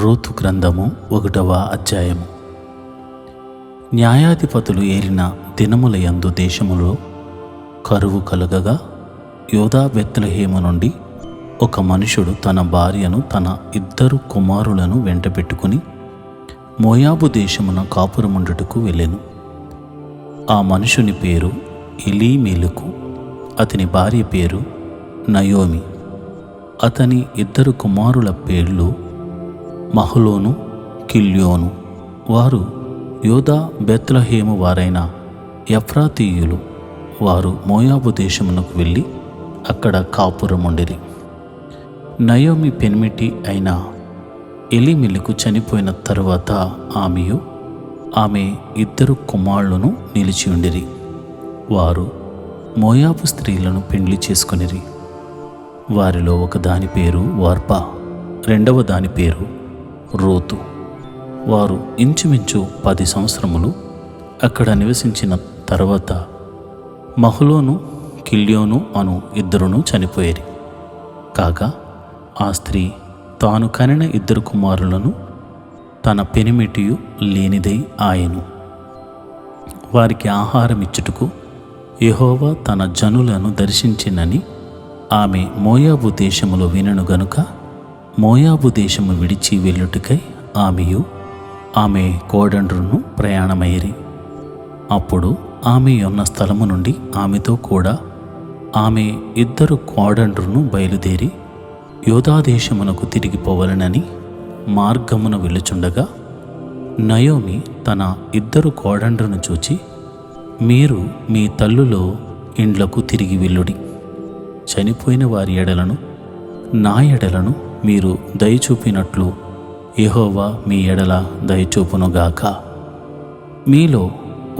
Ruth గ్రంథము 1వ అధ్యాయము. న్యాయాధిపతులు ఏలిన దినముల యందు దేశములో కరువు కలుగగా యూదా బెత్లెహేము నుండి ఒక మనుషుడు తన భార్యను తన 2 కుమారులను వెంటబెట్టుకుని మోయాబు దేశమున కాపురముండుటకు వెళ్ళెను. ఆ మనుషుని పేరు ఎలీమెలెకు, అతని భార్య పేరు నయోమి. అతని 2 కుమారుల పేర్లు మహలోను, కిల్యోను. వారు యూదా బెత్లెహేము వారైన ఎఫ్రాతీయులు. వారు మోయాబు దేశమునకు వెళ్ళి అక్కడ కాపురముండిరి. నయోమి పెనిమిటి అయిన ఎలీమెలెకు చనిపోయిన తరువాత ఆమె 2 కుమారులను నిలిచియుండిరి. వారు మోయాబు స్త్రీలను పెండ్లి చేసుకొనిరి. వారిలో ఒక దాని పేరు ఓర్పా, రెండవ దాని పేరు రూతు. వారు ఇంచుమించు 10 సంవత్సరములు అక్కడ నివసించిన తర్వాత మహలోను, కిల్యోను అను 2 చనిపోయేరి. కాగా ఆ స్త్రీ తాను కనిన 2 కుమారులను తన పెనిమిటియు లేనిదై ఆయను. వారికి ఆహారమిచ్చుటకు యెహోవా తన జనులను దర్శించినని ఆమె మోయాబు దేశములో వినెను గనుక మోయాబు దేశము విడిచి వెళ్ళుటకై ఆమెయు ఆమె కోడండ్రును ప్రయాణమైరి. అప్పుడు ఆమె ఉన్న స్థలము నుండి ఆమెతో కూడా ఆమె 2 కోడండ్రును బయలుదేరి యూదాదేశమునకు తిరిగిపోవలనని మార్గమున వెళ్ళుచుండగా నయోమి తన 2 కోడండ్రును చూచి, మీరు మీ తల్లులో ఇండ్లకు తిరిగి వెళ్ళుడి. చనిపోయిన వారి ఎడలను నా ఎడలను మీరు దయచూపినట్లు యెహోవా మీ ఎడల దయచూపునుగాక. మీలో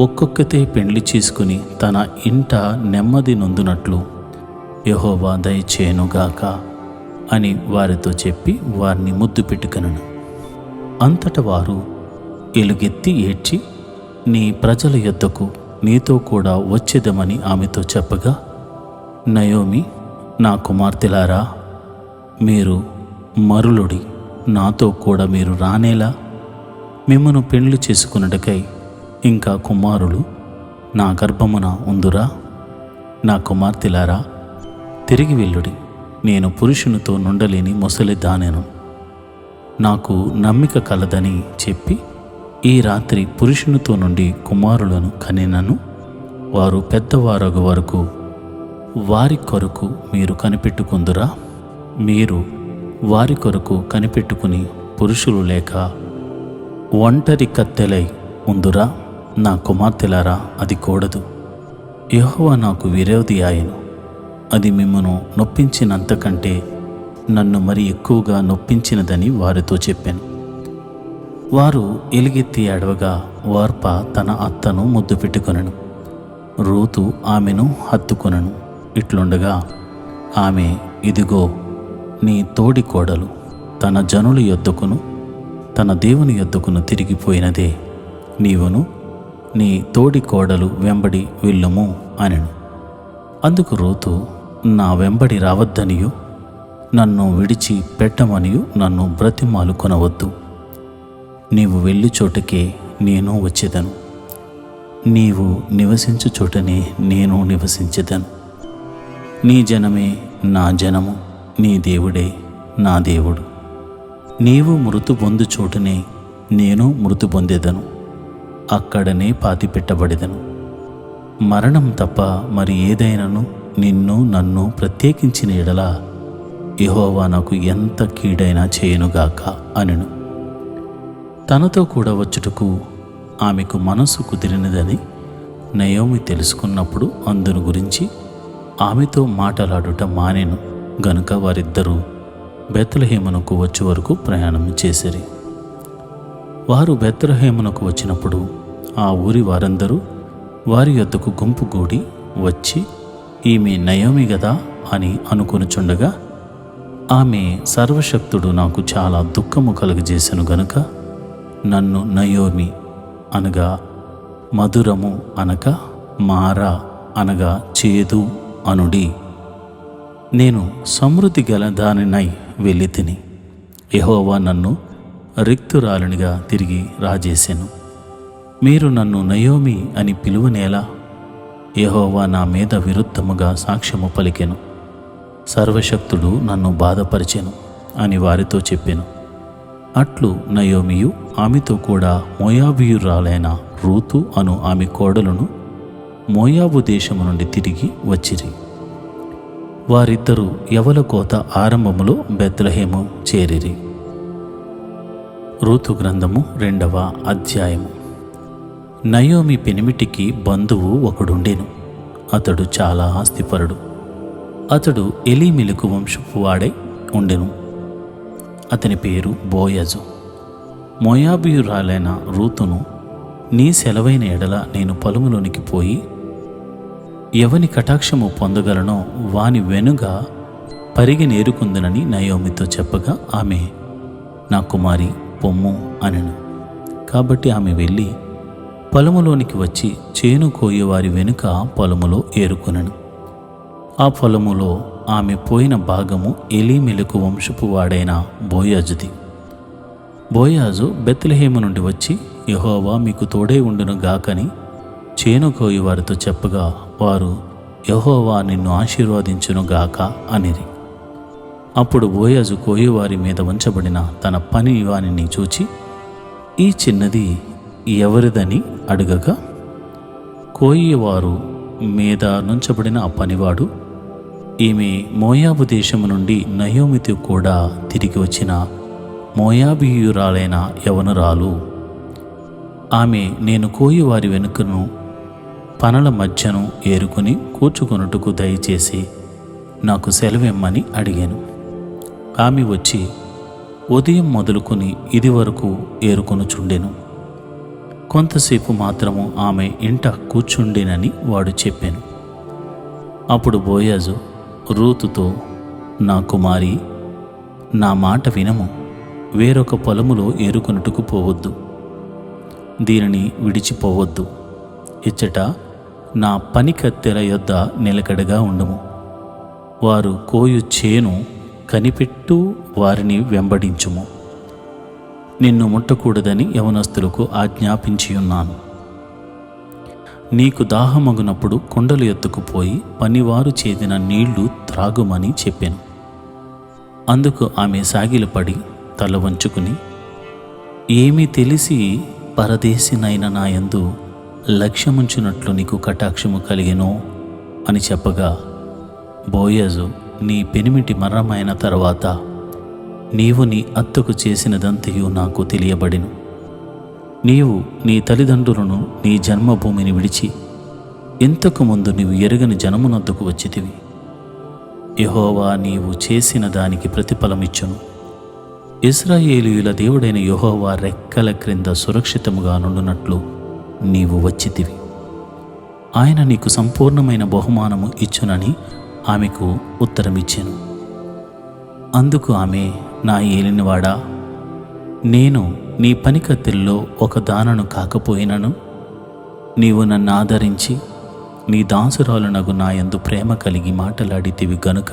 ఒక్కొక్కతే పెండ్లి చేసుకుని తన ఇంట నెమ్మది నొందునట్లు యెహోవా దయచేయునుగాక అని వారితో చెప్పి వారిని ముద్దు పెట్టుకొనెను. అంతట వారు ఎలుగెత్తి ఏడ్చి, నీ ప్రజల యొద్దకు నీతో కూడా వచ్చేదమని ఆమెతో చెప్పగా, నయోమి, నా కుమార్తెలారా, మీరు మరులుడి, నాతో కూడా మీరు రానేలా మిమ్మను పెండ్లి చేసుకున్నటకై ఇంకా కుమారులు నా గర్భమున ఉందురా. నా కుమార్తెలారా, తిరిగి వెళ్ళుడి. నేను పురుషునితో నుండలేని ముసలిదానెను. నాకు నమ్మిక కలదని చెప్పి ఈ రాత్రి పురుషునితో నుండి కుమారులను కనినను. వారు పెద్దవారగు వరకు వారి కొరకు మీరు కనిపెట్టుకుందురా. మీరు వారి కొరకు కనిపెట్టుకుని పురుషులు లేక ఒంటరి కత్తెలై ఉందురా. నా కుమార్తెలారా, అది కూడదు. యెహోవా నాకు విరోధి ఆయను. అది మిమ్మను నొప్పించినంతకంటే నన్ను మరి ఎక్కువగా నొప్పించినదని వారితో చెప్పాను. వారు ఎలుగెత్తి ఏడవగా ఓర్పా తన అత్తను ముద్దు పెట్టుకొనెను. రూతు ఆమెను హత్తుకొనెను. ఇట్లుండగా ఆమె, ఇదిగో నీ తోడి కోడలు తన జనుల యొద్దకును తన దేవుని యొద్దకును తిరిగిపోయినదే. నీవును నీ తోడి కోడలు వెంబడి వెళ్ళుము అనెను. అందుకు రూతు, నా వెంబడి రావద్దనియు నన్ను విడిచి పెట్టమనియు నన్ను బ్రతిమాలు కొనవద్దు. నీవు వెళ్ళు చోటకే నేను వచ్చేదను. నీవు నివసించు చోటనే నేను నివసించెదను. నీ జనమే నా జనము, నీ దేవుడే నా దేవుడు. నీవు మృతు పొందు చోటునే నేను మృతు పొందేదను. అక్కడనే పాతిపెట్టబడెదను. మరణం తప్ప మరి ఏదైనాను నిన్ను నన్ను ప్రత్యేకించిన ఎడల యెహోవా నాకు ఎంత కీడైనా చేయనుగాక అనెను. తనతో కూడా వచ్చుటకు ఆమెకు మనసు కుదిరినదని నయోమి తెలుసుకున్నప్పుడు అందును గురించి ఆమెతో మాటలాడుట మానెను గనుక వారిద్దరూ బెత్లెహేమునకు వచ్చే వరకు ప్రయాణం చేసిరి. వారు బెత్లెహేమునకు వచ్చినప్పుడు ఆ ఊరి వారందరూ వారి యొద్దకు గుంపు గూడి వచ్చి, ఈమె నయోమి గదా అని అనుకొనుచుండగా, ఆమె సర్వశక్తుడు నాకు చాలా దుఃఖము కలుగజేసెను గనుక నన్ను నయోమి అనగా మధురము అనక మారా అనగా చేదు అనుడి. నేను సమృద్ధి గల దానినై వెళ్ళి తిని యెహోవా నన్ను రిక్తురాలునిగా తిరిగి రాజేసెను. మీరు నన్ను నయోమి అని పిలువనేలా? యెహోవా నా మీద విరుద్ధముగా సాక్ష్యము పలికెను. సర్వశక్తుడు నన్ను బాధపరిచెను అని వారితో చెప్పెను. అట్లు నయోమియు ఆమెతో కూడా మోయాబీయురాలైన రూతు అను ఆమె కోడలను మోయాబు దేశము నుండి తిరిగి వచ్చిరి. వారిద్దరూ యవల కోత ఆరంభములో బెత్లెహేము చేరిరి. రూతు గ్రంథము 2వ అధ్యాయము. నయోమి పెనిమిటికి బంధువు ఒకడుండెను. అతడు చాలా ఆస్తిపరుడు. అతడు ఎలీమెలెకు వంశపు వాడై ఉండెను. అతని పేరు బోయజు. మోయాబీయురాలైన రూతును, నీ సెలవైన ఎడల నేను పొలములోనికి పోయి ఎవని కటాక్షము పొందగలనో వాని వెనుక పరిగి నేరుకుందునని నయోమితో చెప్పగా ఆమె, నా కుమారి పొమ్ము అనెను. కాబట్టి ఆమె వెళ్ళి పొలములోనికి వచ్చి చేను కోయేవారి వెనుక పొలములో ఏరుకొనెను. ఆ పొలములో ఆమె పోయిన భాగము ఎలీమెలెకు వంశపు వాడైన బోయాజుది. బోయాజు బెత్లెహేము నుండి వచ్చి, యెహోవా మీకు తోడై ఉండును గాకని చేను కోయేవారితో చెప్పగా వారు, యెహోవా నిన్ను ఆశీర్వదించును గాక అనిరి. అప్పుడు బోయాజు కోయేవారి మీద ఉంచబడిన తన పని వానిని చూచి, ఈ చిన్నది ఎవరిదని అడుగగా, కోయేవారు మీద నుంచబడిన ఆ పనివాడు, ఈమె మోయాబు దేశము నుండి నయోమితో కూడా తిరిగి వచ్చిన మోయాబీయురాలైన యవనురాలు. ఆమె నేను కోయేవారి వెనుకను పనల మధ్యను ఏరుకుని కూర్చుకొనుటకు దయచేసి నాకు సెలవిమ్మని అడిగాను. ఆమె వచ్చి ఉదయం మొదలుకొని ఇది వరకు ఏరుకొనుచుండెను. కొంతసేపు మాత్రము ఆమె ఇంట కూర్చుండెనని వాడు చెప్పాను. అప్పుడు బోయాజు రూతుతో, నా కుమారి, నా మాట వినము. వేరొక పొలములో ఏరుకొనుటకు పోవద్దు. దీనిని విడిచిపోవద్దు. ఇచ్చట నా పని కత్తెల యొద్ద నిలకడగా ఉండుము. వారు కోయు చేను కనిపెట్టు వారిని వెంబడించుము. నిన్ను ముట్టకూడదని యవనస్తులకు ఆజ్ఞాపించియున్నాను. నీకు దాహమగునప్పుడు కుండలు ఎత్తుకుపోయి పనివారు చేదిన నీళ్లు త్రాగుమని చెప్పాను. అందుకు ఆమె సాగిలపడి తల వంచుకుని, ఏమీ తెలిసి పరదేశినైన నా యందు లక్ష్యముంచునట్లు నీకు కటాక్షము కలిగెనో అని చెప్పగా, బోయజు, నీ పెనిమిటి మరణమైన తర్వాత నీవు నీ అత్తకు చేసినదంతయు నాకు తెలియబడెను. నీవు నీ తల్లిదండ్రులను, నీ జన్మభూమిని విడిచి ఇంతకు ముందు నీవు ఎరగని జనమునొద్దకు వచ్చితివి. యెహోవా నీవు చేసిన దానికి ప్రతిఫలమిచ్చును. ఇశ్రాయేలీయుల దేవుడైన యెహోవా రెక్కల క్రింద సురక్షితముగా నుండునట్లు నీవు వచ్చితివి. ఆయన నీకు సంపూర్ణమైన బహుమానము ఇచ్చునని ఆమెకు ఉత్తరమిచ్చెను. అందుకు ఆమె, నా ఏలినవాడా, నేను నీ పనికత్తెల్లో ఒక దానను కాకపోయినను నీవు నన్ను ఆదరించి నీ దాసురాలునగు నా యందు ప్రేమ కలిగి మాటలాడితివి గనుక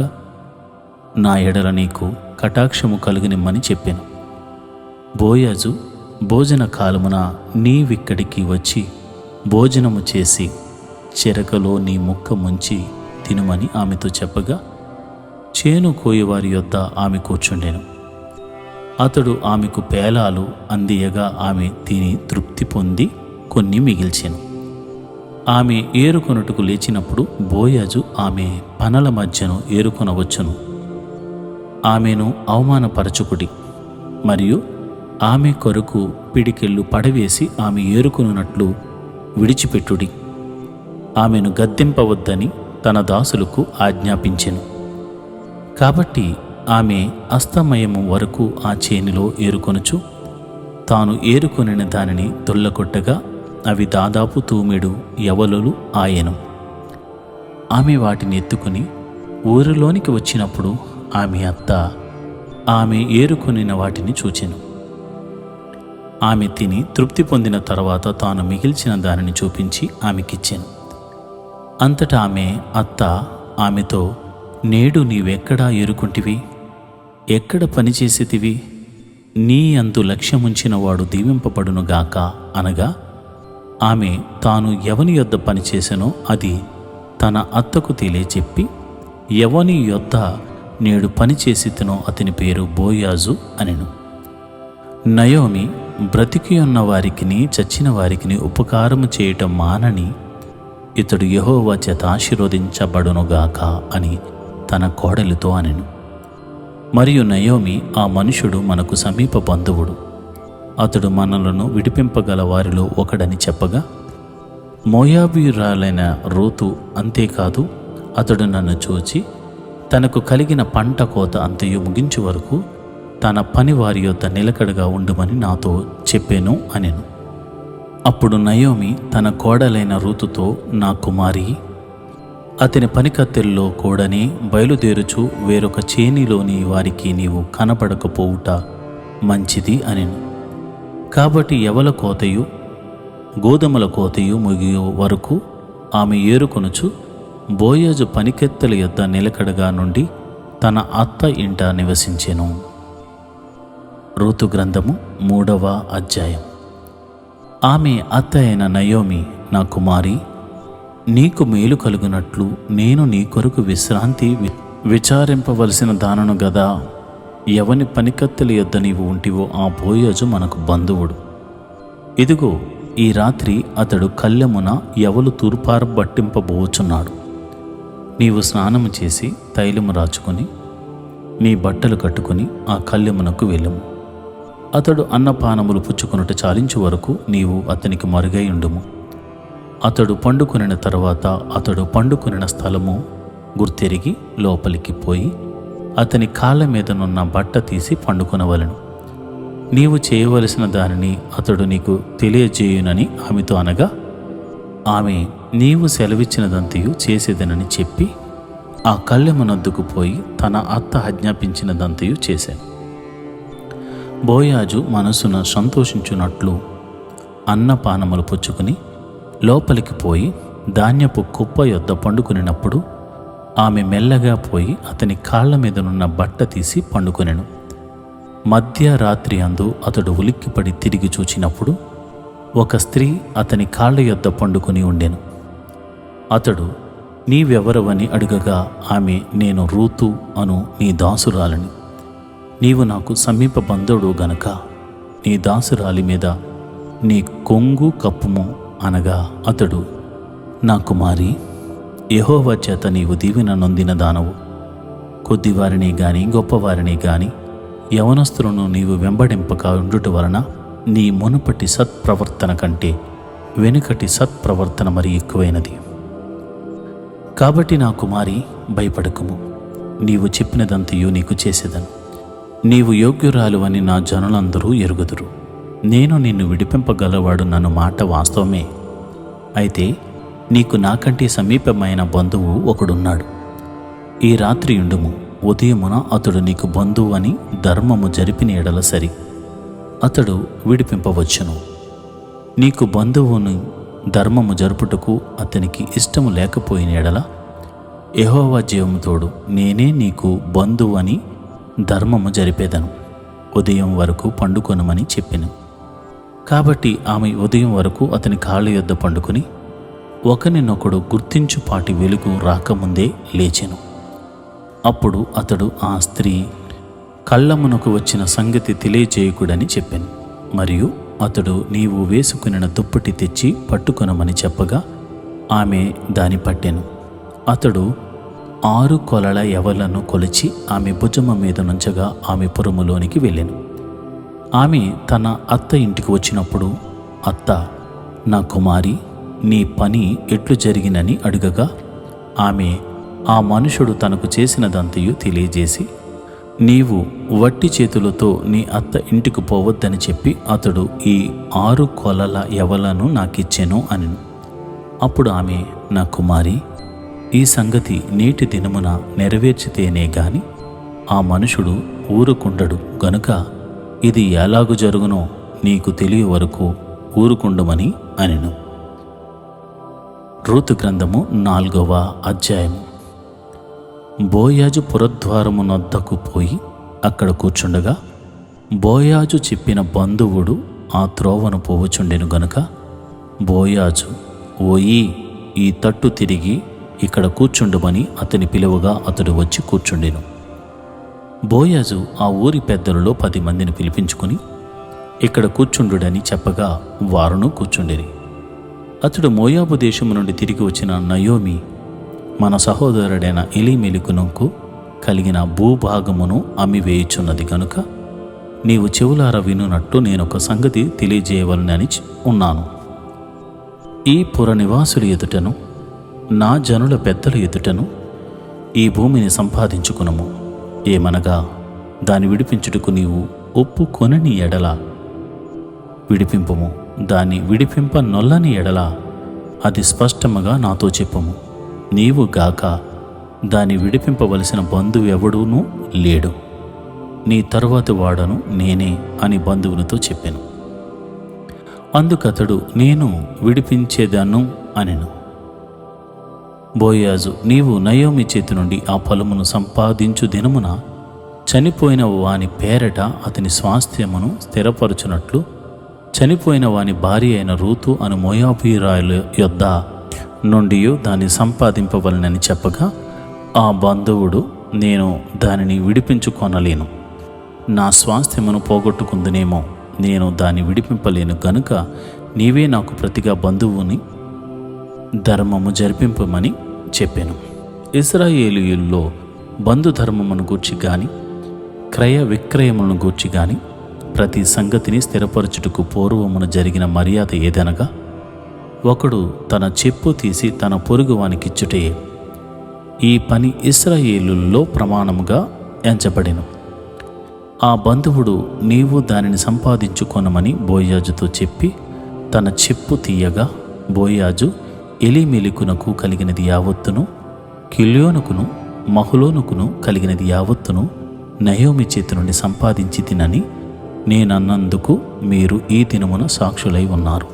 నా ఎడల నీకు కటాక్షము కలుగనిమ్మని చెప్పాను. బోయజు భోజన కాలమున నీవిక్కడికి వచ్చి భోజనము చేసి చెరకలో నీ ముక్క ముంచి తినుమని ఆమెతో చెప్పగా, చేను కోయేవారి యొద్ద ఆమె కూర్చుండెను. అతడు ఆమెకు పేలాలు అందియగా ఆమె తిని తృప్తి పొంది కొన్ని మిగిల్చెను. ఆమె ఏరుకొనుటకు లేచినప్పుడు బోయజు ఆమె పనల మధ్యను ఏరుకొనవచ్చును. ఆమెను అవమానపరచుకుడి మరియు ఆమె కొరకు పిడికెళ్ళు పడవేసి ఆమె ఏరుకొనున్నట్లు విడిచిపెట్టుడి. ఆమెను గద్దింపవద్దని తన దాసులకు ఆజ్ఞాపించెను. కాబట్టి ఆమె అస్తమయము వరకు ఆ చేనిలో ఏరుకొనుచు తాను ఏరుకొనిన దానిని దొల్లకొట్టగా అవి దాదాపు 2 యవలులు ఆయెను. ఆమె వాటిని ఎత్తుకుని ఊరిలోనికి వచ్చినప్పుడు ఆమె అత్త ఆమె ఏరుకొనిన వాటిని చూచెను. ఆమె తిని తృప్తి పొందిన తర్వాత తాను మిగిల్చిన దానిని చూపించి ఆమెకిచ్చెను. అంతటా ఆమె అత్త ఆమెతో, నేడు నీవెక్కడా ఏరుకుంటివి? ఎక్కడ పనిచేసేతివి? నీ యందు లక్ష్యముంచిన వాడు దీవింపబడునుగాక అనగా ఆమె తాను ఎవని యొద్ద పనిచేసెనో అది తన అత్తకు తెలియచెప్పి, ఎవని యొద్ద నేడు పనిచేసితనో అతని పేరు బోయాజు అనెను. నయోమి బ్రతికి ఉన్న వారికిని చచ్చిన వారికిని ఉపకారము చేయటం మానని ఇతడు యెహోవా చేత ఆశీర్వదించబడునుగాక అని తన కోడలితో అనెను. మరియు నయోమి, ఆ మనుషుడు మనకు సమీప బంధువుడు, అతడు మనలను విడిపింపగల వారిలో ఒకడని చెప్పగా, మోయాబీయురాలైన రూతు అంతేకాదు, అతడు నన్ను చూచి తనకు కలిగిన పంట కోత అంతయు ముగించు వరకు తన పని వారి యొద్ద నిలకడగా ఉండుమని నాతో చెప్పెను అనెను. అప్పుడు నయోమి తన కోడలైన రూతుతో, నా కుమారి, అతని పనికత్తెల్లో కూడనే బయలుదేరుచు వేరొక చేనిలోని వారికి నీవు కనపడకపోవుట మంచిది అనెను. కాబట్టి యవల కోతయు గోధుమల కోతయు ముగియు వరకు ఆమె ఏరుకొనుచు బోయాజు పనికెత్తెల యొద్ద నిలకడగా నుండి తన అత్త ఇంట నివసించెను. రూతు గ్రంథము 3వ అధ్యాయం. ఆమె అత్త అయిన నయోమి, నా కుమారి, నీకు మేలు కలుగునట్లు నేను నీ కొరకు విశ్రాంతి విచారింపవలసిన దానను గదా. ఎవని పనికత్తెల యొద్ద నీవు ఉంటివో ఆ బోయాజు మనకు బంధువుడు. ఇదిగో, ఈ రాత్రి అతడు కళ్ళెమున ఎవలు తూర్పారబట్టింపబోచున్నాడు. నీవు స్నానము చేసి తైలము రాచుకొని నీ బట్టలు కట్టుకుని ఆ కళ్ళెమునకు వెళ్ళుము. అతడు అన్నపానములు పుచ్చుకొనుట చాలించు వరకు నీవు అతనికి మరుగై ఉండుము. అతడు పండుకొనిన తర్వాత అతడు పండుకొనిన స్థలము గుర్తెరిగి లోపలికి పోయి అతని కాళ్ళ మీదనున్న బట్ట తీసి పండుకొనవలెను. నీవు చేయవలసిన దానిని అతడు నీకు తెలియజేయునని ఆమెతో అనగా, ఆమె నీవు సెలవిచ్చినదంతయు చేసేదనని చెప్పి ఆ కళ్ళెమునొద్దకు పోయి తన అత్త ఆజ్ఞాపించినదంతయు చేశాను. బోయాజు మనసున సంతోషించున్నట్లు అన్నపానములు పుచ్చుకుని లోపలికి పోయి ధాన్యపు కుప్ప యొద్ద పండుకొనినప్పుడు ఆమె మెల్లగా పోయి అతని కాళ్ల మీదనున్న బట్ట తీసి పండుకొనెను. మధ్యరాత్రి అందు అతడు ఉలిక్కిపడి తిరిగి చూచినప్పుడు ఒక స్త్రీ అతని కాళ్ల యొద్ద పండుకొని ఉండెను. అతడు, నీవెవరవని అడుగగా ఆమె, నేను రూతు అను నీ దాసురాలని. నీవు నాకు సమీప బంధువుడు గనక నీ దాసురాలి మీద నీ కొంగు కప్పుము అనగా, అతడు, నా కుమారి, యెహోవా చేత నీవు దీవెన నొందిన దానవు. కొద్దివారిని గాని గొప్పవారిని గాని యవనస్తులను నీవు వెంబడింపక ఉండుట వలన నీ మునుపటి సత్ప్రవర్తన కంటే వెనుకటి సత్ప్రవర్తన మరి ఎక్కువైనది. కాబట్టి నా కుమారి, భయపడకుము. నీవు చెప్పినదంతయు నీకు చేసేదను. నీవు యోగ్యురాలు అని నా జనులందరూ ఎరుగుదురు. నేను నిన్ను విడిపింపగలవాడు నన్ను మాట వాస్తవమే. అయితే నీకు నాకంటే సమీపమైన బంధువు ఒకడున్నాడు. ఈ రాత్రి ఉండుము. ఉదయమున అతడు నీకు బంధువు అని ధర్మము జరిపిన ఎడల సరి, అతడు విడిపింపవచ్చును. నీకు బంధువును ధర్మము జరుపుటకు అతనికి ఇష్టము లేకపోయిన ఎడల యెహోవా జీవము తోడు నేనే నీకు బంధువు అని ధర్మము జరిపేదను. ఉదయం వరకు పండుకొనమని చెప్పెను. కాబట్టి ఆమె ఉదయం వరకు అతని కాళ్ళ యొద్ద పండుకొని ఒకరినొకడు గుర్తించుపాటి వెలుగు రాకముందే లేచెను. అప్పుడు అతడు ఆ స్త్రీ కళ్ళమునకు వచ్చిన సంగతి తెలియజేయకుడని చెప్పాను. మరియు అతడు, నీవు వేసుకునిన దుప్పటి తెచ్చి పట్టుకొనమని చెప్పగా ఆమె దాని పట్టెను. అతడు 6 కొలల యవలను కొలిచి ఆమె భుజము మీద నుంచగా ఆమె పురములోనికి వెళ్ళెను. ఆమె తన అత్త ఇంటికి వచ్చినప్పుడు అత్త, నా కుమారి, నీ పని ఎట్లు జరిగినని అడుగగా ఆమె ఆ మనుషుడు తనకు చేసినదంతయు తెలియజేసి, నీవు వట్టి చేతులతో నీ అత్త ఇంటికి పోవద్దని చెప్పి అతడు ఈ 6 కొలల యవలను నాకిచ్చెను అనెను. అప్పుడు ఆమె, నా కుమారి, ఈ సంగతి నేటి దినమున నెరవేర్చితేనే గాని ఆ మనుషుడు ఊరుకుండడు గనుక ఇది ఎలాగు జరుగునో నీకు తెలియ వరకు ఊరుకుండమని అనెను. రూతు గ్రంథము 4వ అధ్యాయము. బోయాజు పురద్వారమునొద్దకు పోయి అక్కడ కూర్చుండగా బోయాజు చెప్పిన బంధువుడు ఆ త్రోవను పోవుచుండెను గనుక బోయాజు, ఓయి, ఈ తట్టు తిరిగి ఇక్కడ కూర్చుండుమని అతని పిలువగా అతడు వచ్చి కూర్చుండెను. బోయాజు ఆ ఊరి పెద్దలలో 10 మందిని పిలిపించుకుని ఇక్కడ కూర్చుండుడని చెప్పగా వారును కూర్చుండిరి. అతడు మోయాబు దేశము నుండి తిరిగి వచ్చిన నయోమి మన సహోదరుడైన ఎలీమెలెకునకు కలిగిన భూభాగమును అమ్మివేయుచున్నది గనుక నీవు చెవులార వినున్నట్టు నేనొక సంగతి తెలియజేయవలనని ఉన్నాను. ఈ పుర నివాసుల ఎదుటను నా జనుల పెద్దల ఎదుటను ఈ భూమిని సంపాదించుకునము. ఏమనగా దాని విడిపించుటకు నీవు ఒప్పుకొనని ఎడల విడిపింపుము, దాన్ని విడిపింప నొల్లని ఎడల అది స్పష్టముగా నాతో చెప్పుము. నీవు గాక దాన్ని విడిపింపవలసిన బంధువు ఎవడూనూ లేడు, నీ తరువాతి వాడను నేనే అని బంధువులతో చెప్పాను. అందుకతడు, నేను విడిపించేదాను అనెను. బోయాజు, నీవు నయోమి చేతి నుండి ఆ పొలమును సంపాదించు దినమున చనిపోయిన వాని పేరట అతని స్వాస్థ్యమును స్థిరపరచునట్లు చనిపోయిన వాని భార్య అయిన రూతు అను మోయాబీయురాయల యొద్ద నుండి దాన్ని సంపాదింపవలనని చెప్పగా ఆ బంధువుడు, నేను దానిని విడిపించుకొనలేను, నా స్వాస్థ్యమును పోగొట్టుకుందునేమో, నేను దాన్ని విడిపింపలేను గనుక నీవే నాకు ప్రతిగా బంధువుని ధర్మము జరిపింపమని చెప్పాను. ఇశ్రాయేలీయుల్లో బంధుధర్మమును గూర్చి గాని క్రయ విక్రయములను గూర్చి గాని ప్రతి సంగతిని స్థిరపరచుటకు పూర్వమున జరిగిన మర్యాద ఏదనగా ఒకడు తన చెప్పు తీసి తన పొరుగు వానికిచ్చుటే. ఈ పని ఇశ్రాయేలుల్లో ప్రమాణముగా ఎంచబడెను. ఆ బంధువుడు, నీవు దానిని సంపాదించుకొనమని బోయాజుతో చెప్పి తన చెప్పు తీయగా బోయాజు ఎలీమెలెకునకు కలిగినది యావత్తును, కిల్యోనుకును మహులోనుకును కలిగినది యావత్తును నయోమి చేతి నుండి సంపాదించి తినని నేనన్నందుకు మీరు ఈ దినమున సాక్షులై ఉన్నారు.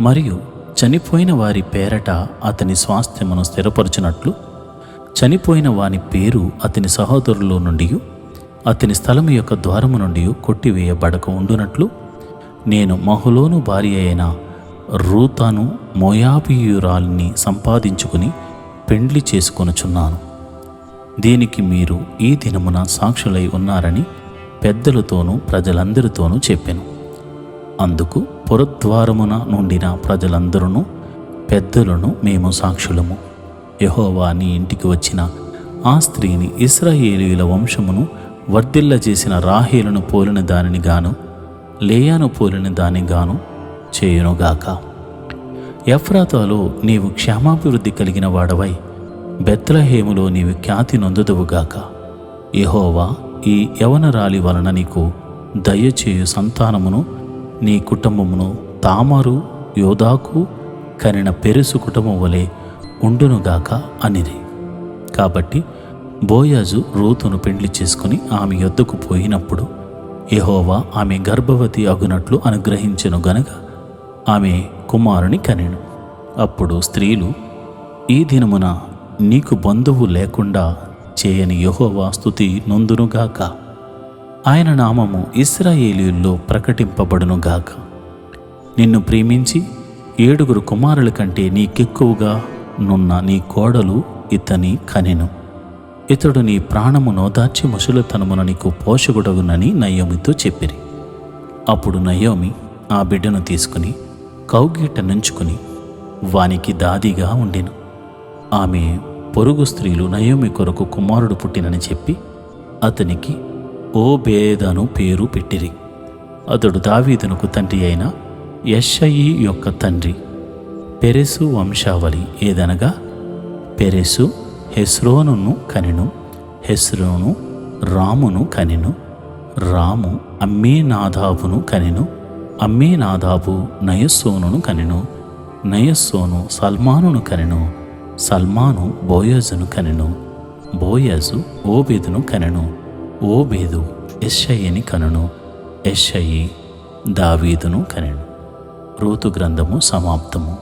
మరియు చనిపోయిన వారి పేరట అతని స్వాస్థ్యమును స్థిరపరచునట్లు చనిపోయిన వాని పేరు అతని సహోదరులో నుండి అతని స్థలము యొక్క ద్వారము నుండి కొట్టివేయబడక ఉండునట్లు నేను మహులోను భార్య అయిన రూతాను మోయాబీయురాలిని సంపాదించుకుని పెండ్లి చేసుకొనుచున్నాను. దీనికి మీరు ఈ దినమున సాక్షులై ఉన్నారని పెద్దలతోనూ ప్రజలందరితోనూ చెప్పెను. అందుకు పురద్వారమున నుండిన ప్రజలందరూ పెద్దలను మేము సాక్షులము. యెహోవా నీ ఇంటికి వచ్చిన ఆ స్త్రీని ఇశ్రాయేలీయుల వంశమును వర్ధిల్ల చేసిన రాహేలును పోలిన దానిని గాను లేయాను పోలిన దాని గాను చేయునుగాక. ఎఫ్రాతాలో నీవు క్షేమాభివృద్ధి కలిగిన వాడవై బెత్లెహేములో నీవు ఖ్యాతి నొందుదువుగాక. యెహోవా ఈ యవనరాలి వలన నీకు దయచేయు సంతానమును నీ కుటుంబమును తామారు యోదాకు కనిన పెరుసు కుటుంబం వలె ఉండునుగాక అనిరి. కాబట్టి బోయాజు రూతును పెండ్లి చేసుకుని ఆమె యొద్దకు పోయినప్పుడు యెహోవా ఆమె గర్భవతి అగునట్లు అనుగ్రహించెను గనక ఆమె కుమారుని కనెను. అప్పుడు స్త్రీలు, ఈ దినమున నీకు బంధువు లేకుండా చేయని యెహోవా స్తుతి నొందునుగాక, ఆయన నామము ఇశ్రాయేలీయుల్లో ప్రకటింపబడునుగాక. నిన్ను ప్రేమించి 7 కుమారుల కంటే నీకెక్కువగా నున్న నీ కోడలు ఇతని కనెను. ఇతడు నీ ప్రాణము నోదార్చి ముసలితనమున నీకు పోషకుడగునని నయోమితో చెప్పిరి. అప్పుడు నయోమి ఆ బిడ్డను తీసుకుని కౌగిట నుంచుకుని వానికి దాదిగా ఉండెను. ఆమె పొరుగు స్త్రీలు నయోమి కొరకు కుమారుడు పుట్టినని చెప్పి అతనికి ఓబేదను పేరు పెట్టిరి. అతడు దావీదునకు తండ్రి అయిన యెషయి యొక్క తండ్రి. పెరెసు వంశావళి ఏదనగా పెరెసు హెస్రోనును కనెను, హెస్రోను రామును కనెను, రాము అమ్మీనాదాబును కనెను, అమ్మీనాదాబు నయస్సోనును కనెను, నయస్సోను సల్మానును కనెను, సల్మాను బోయజును కనెను, బోయజు ఓబేదును కనెను, ఓబేదు యెషయిని కనెను, యెషయి దావీదును కనెను. రూతు గ్రంథము సమాప్తము.